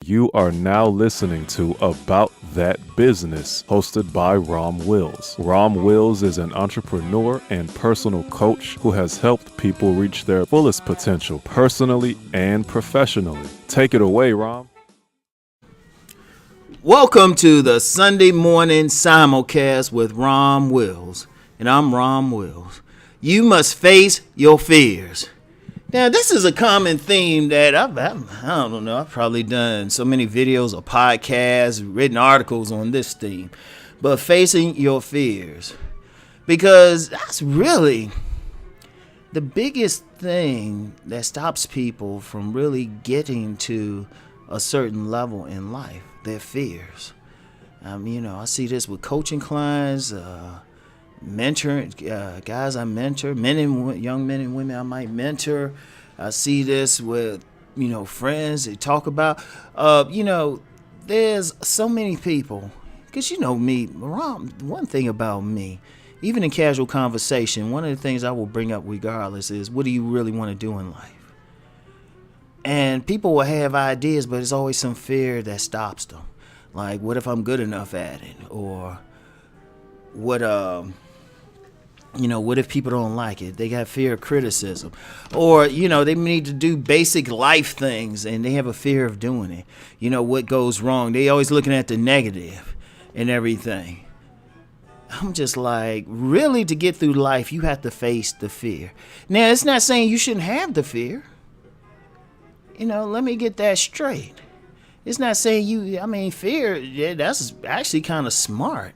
You are now listening to About That Business, hosted by Rom Wills. Rom Wills is an entrepreneur and personal coach who has helped people reach their fullest potential personally and professionally. Take it away, Rom. Welcome to the Sunday morning simulcast with Rom Wills, and I'm Rom Wills. You must face your fears. Now, this is a common theme that I don't know, I've probably done so many videos or podcasts, written articles on this theme, but facing your fears, because that's really the biggest thing that stops people from really getting to a certain level in life. Their fears. I see this with coaching clients, mentoring guys I mentor, young men and women I might mentor. I see this with friends they talk about. There's so many people, because me, Ron. One thing about me, even in casual conversation, one of the things I will bring up regardless is, what do you really want to do in life? And people will have ideas, but there's always some fear that stops them. Like, what if I'm good enough at it? Or what if people don't like it? They got fear of criticism. Or, they need to do basic life things and they have a fear of doing it. What goes wrong? They always looking at the negative and everything. I'm just like, really, to get through life, you have to face the fear. Now, it's not saying you shouldn't have the fear. Let me get that straight. It's not saying fear, that's actually kind of smart,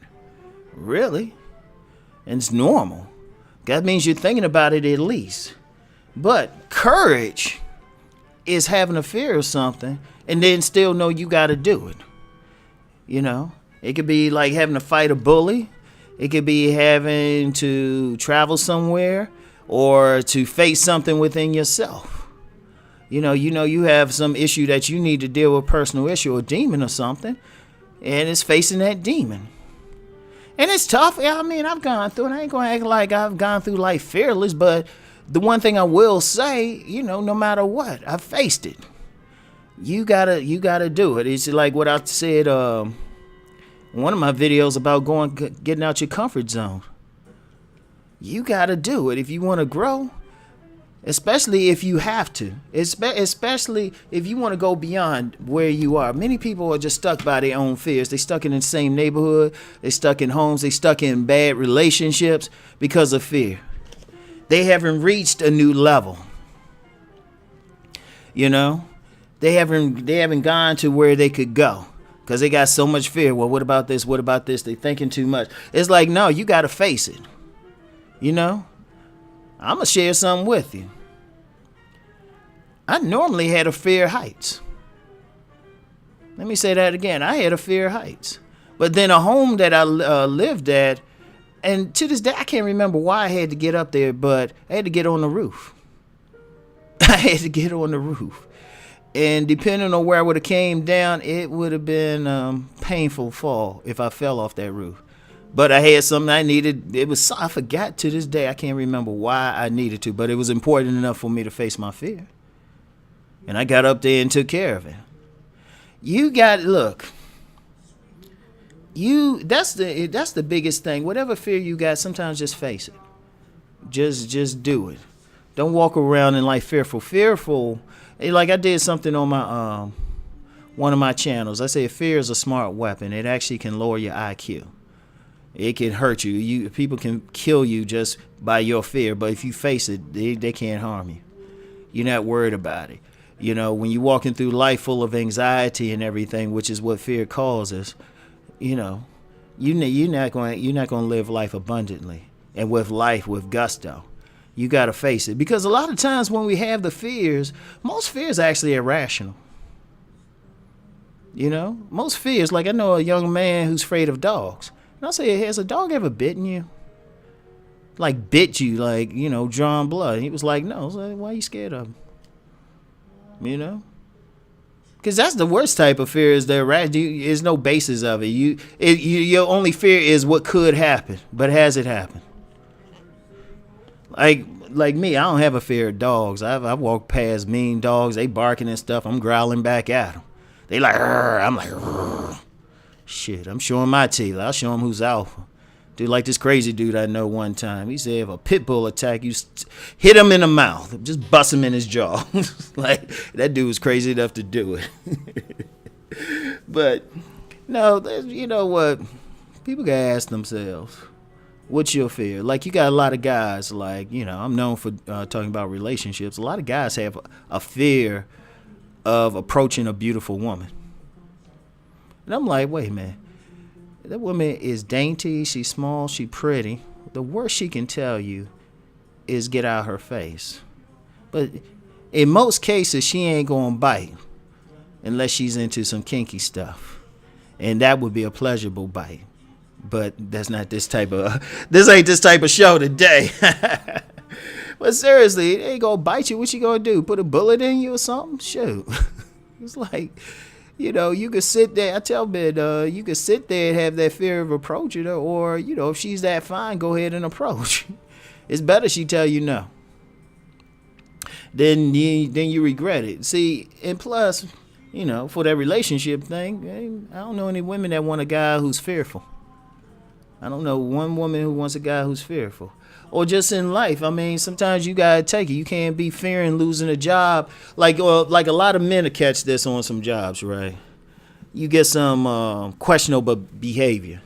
really. And it's normal. That means you're thinking about it at least. But courage is having a fear of something and then still know you got to do it. It could be like having to fight a bully. It could be having to travel somewhere or to face something within yourself. You have some issue that you need to deal with, personal issue, a demon or something, and it's facing that demon. And it's tough. I've gone through it. I ain't going to act like I've gone through life fearless, but the one thing I will say, no matter what, I faced it. You gotta do it. It's like what I said, one of my videos about getting out your comfort zone. You gotta do it if you want to grow. Especially if you have to. Especially if you want to go beyond where you are. Many people are just stuck by their own fears. They stuck in the same neighborhood. They stuck in homes. They stuck in bad relationships because of fear. They haven't reached a new level. They haven't gone to where they could go because they got so much fear. Well, what about this? What about this? They thinking too much. It's like, no, you got to face it. I'm going to share something with you. I normally had a fear of heights. Let me say that again. I had a fear of heights. But then a home that I lived at, and to this day, I can't remember why I had to get up there, but I had to get on the roof. And depending on where I would have came down, it would have been a painful fall if I fell off that roof. But I had something I needed. I forgot to this day. I can't remember why I needed to, but it was important enough for me to face my fear. And I got up there and took care of it. That's the biggest thing. Whatever fear you got, sometimes just face it. Just do it. Don't walk around in life fearful. Fearful, like I did something on my one of my channels. I say fear is a smart weapon. It actually can lower your IQ. It can hurt you. People can kill you just by your fear, but if you face it, they can't harm you. You're not worried about it. When you're walking through life full of anxiety and everything, which is what fear causes, you're not going to live life abundantly and with gusto. You got to face it, because a lot of times when we have the fears, most fears are actually irrational. Most fears, like I know a young man who's afraid of dogs. And I'll say, has a dog ever bitten you? Like bit you, drawn blood? And he was like, no. I was like, why are you scared of him? Because that's the worst type of fear, is there's no basis of it. Your only fear is what could happen, but has it happened? Like me, I don't have a fear of dogs. I've walked past mean dogs, they barking and stuff. I'm growling back at them. They like, I'm like, shit, I'm showing my teeth. I'll show them who's alpha. Dude, like this crazy dude I know one time. He said if a pit bull attack you, hit him in the mouth. Just bust him in his jaw. Like, that dude was crazy enough to do it. But, no, you know what? People gotta ask themselves, what's your fear? Like, you got a lot of guys, like, you know, I'm known for talking about relationships. A lot of guys have a fear of approaching a beautiful woman. And I'm like, wait a minute. That woman is dainty, she's small, she's pretty. The worst she can tell you is get out her face. But in most cases, she ain't gonna bite unless she's into some kinky stuff. And that would be a pleasurable bite. But that's not this ain't this type of show today. But seriously, it ain't gonna bite you. What you gonna do? Put a bullet in you or something? Shoot. It's like, you know, you could sit there. I tell men, you could sit there and have that fear of approaching her, or, you know, if she's that fine, go ahead and approach. It's better she tell you no. Then you regret it. See, and plus, you know, for that relationship thing, I don't know any women that want a guy who's fearful. I don't know one woman who wants a guy who's fearful. Or just in life, I mean, sometimes you gotta take it. You can't be fearing losing a job. Like a lot of men to catch this on some jobs, right? You get some questionable behavior.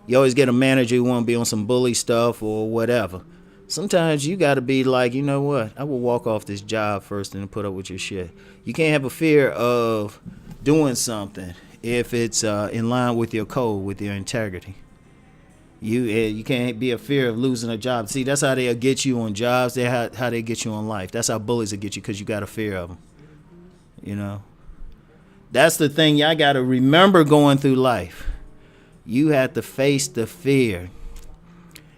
You always get a manager who want to be on some bully stuff or whatever. Sometimes you gotta be like, you know what? I will walk off this job first and put up with your shit. You can't have a fear of doing something if it's in line with your code, with your integrity. You can't be a fear of losing a job. See, that's how they'll get you on jobs. That's how they get you on life. That's how bullies will get you, because you got a fear of them. You know? That's the thing y'all got to remember going through life. You have to face the fear.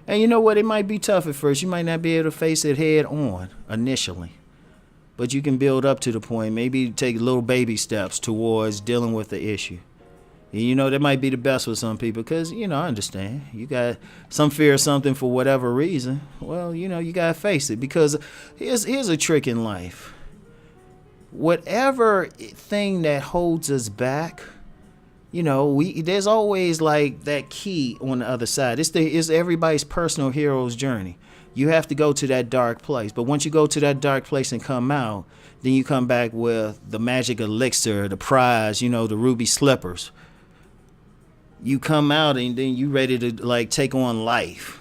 And you know what? It might be tough at first. You might not be able to face it head on initially. But you can build up to the point. Maybe take little baby steps towards dealing with the issue. You know, that might be the best for some people because, you know, I understand. You got some fear of something for whatever reason. Well, you know, you got to face it, because here's a trick in life. Whatever thing that holds us back, you know, there's always like that key on the other side. It's everybody's personal hero's journey. You have to go to that dark place. But once you go to that dark place and come out, then you come back with the Magic Elixir, the prize, you know, the ruby slippers. You come out and then you ready to like take on life,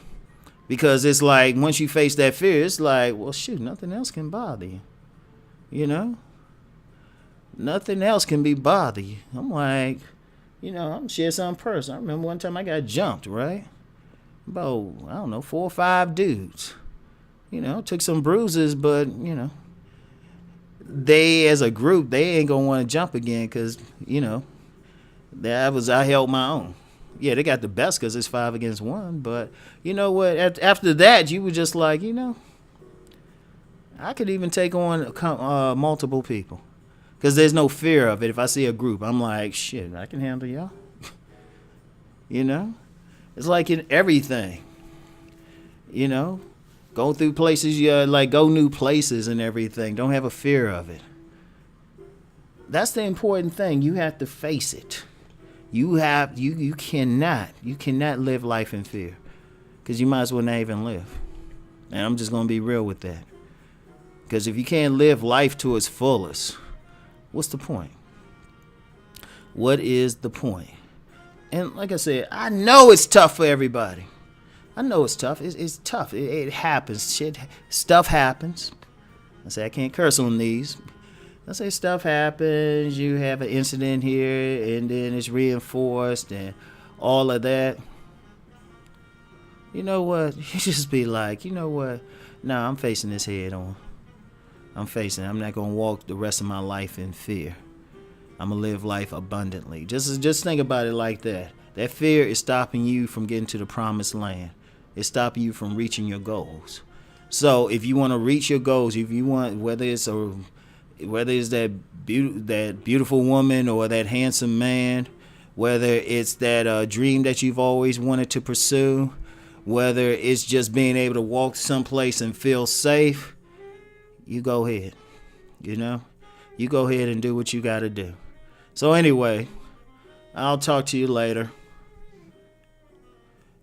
because it's like once you face that fear, it's like, well, shoot, nothing else can bother you. You know, nothing else can be bother you. I'm like, you know, I'm share something personal. I remember one time I got jumped, right? About, I don't know, 4 or 5 dudes. You know, took some bruises, but you know, they as a group, they ain't gonna want to jump again, because you know. I held my own. Yeah, they got the best because it's 5 against 1. But you know what? After that, you were just like, you know, I could even take on multiple people, because there's no fear of it. If I see a group, I'm like, shit, I can handle y'all. You know, it's like in everything. You know, go through places, like go new places and everything. Don't have a fear of it. That's the important thing. You have to face it. You cannot live life in fear, because you might as well not even live. And I'm just gonna be real with that, because if you can't live life to its fullest, what's the point? What is the point? And like I said, I know it's tough for everybody. I know it's tough. It's tough. It happens. Stuff happens. I say I can't curse on these. I say stuff happens, you have an incident here, and then it's reinforced and all of that. You know what? You just be like, you know what? Nah, I'm facing this head on. I'm not going to walk the rest of my life in fear. I'm going to live life abundantly. Just think about it like that. That fear is stopping you from getting to the promised land. It's stopping you from reaching your goals. So if you want to reach your goals, if you want, whether it's that beautiful woman or that handsome man, whether it's that dream that you've always wanted to pursue, whether it's just being able to walk someplace and feel safe, you go ahead. You know, you go ahead and do what you got to do. So anyway, I'll talk to you later.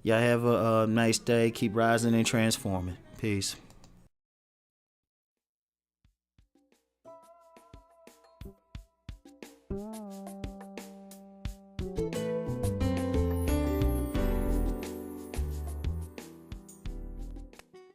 Y'all have a nice day. Keep rising and transforming. Peace.